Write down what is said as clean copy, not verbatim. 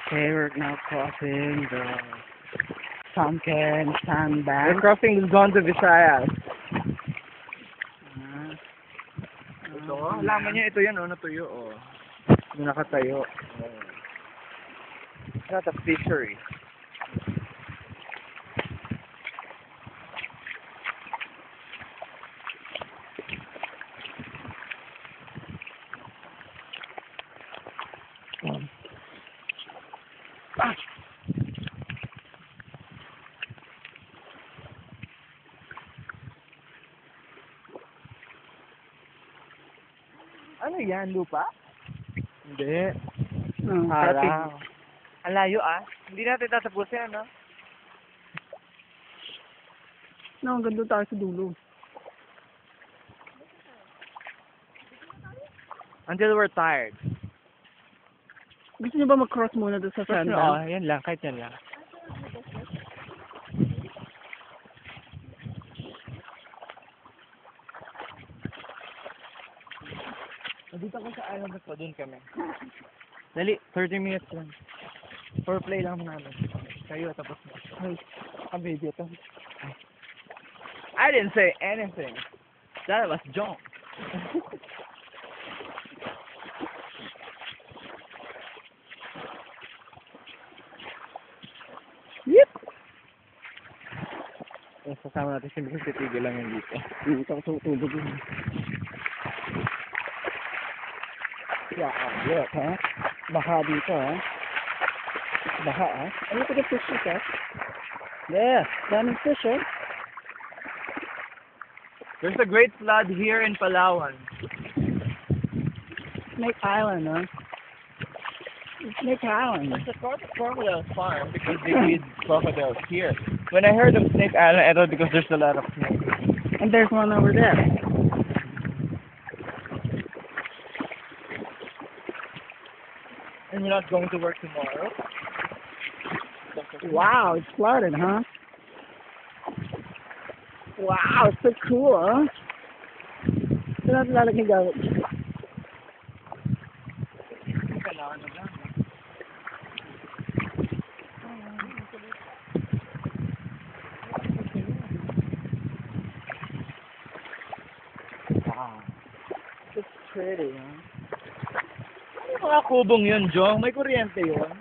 Okay, we're now crossing the sunken sandbank. We're crossing Luzon to Visayas. Ito, alaman niya ito yan, natuyo, Yung nakatayo. It's not a fishery. Ano yan, lupa? Hindi. Parang. Ang layo Hindi natin tatapusin, ano? No, ganda tayo sa dulo. Until we're tired. Gusto niyo ba mag-cross muna doon sa sandbank? Yan lang, kahit yan lang. Nandito ko sa island na doon kami. Dali, 30 minutes lang. For play lang namin. Kayo, tapos na. Ay, video to. I didn't say anything. That was junk. Yep! Kasama natin siyempre titigil lang yung dito. Tutubog yun. Yeah, ha? Baha dito, ha? Baha, ha? Ay, look at the fishes, ha? Yeah, daming fish, eh? There's a great flood here in Palawan. Snake Island, huh? Snake Island. It's a crocodile farm because they feed crocodiles here. When I heard of Snake Island, I thought because there's a lot of snakes. And there's one over there. And you're not going to work tomorrow? Wow, it's flooded, huh? Wow, it's so cool, huh? Ito natin lalagyan gawin. Wow. It's pretty, huh? Ano yung mga kubong yun, Jong? May kuryente yun?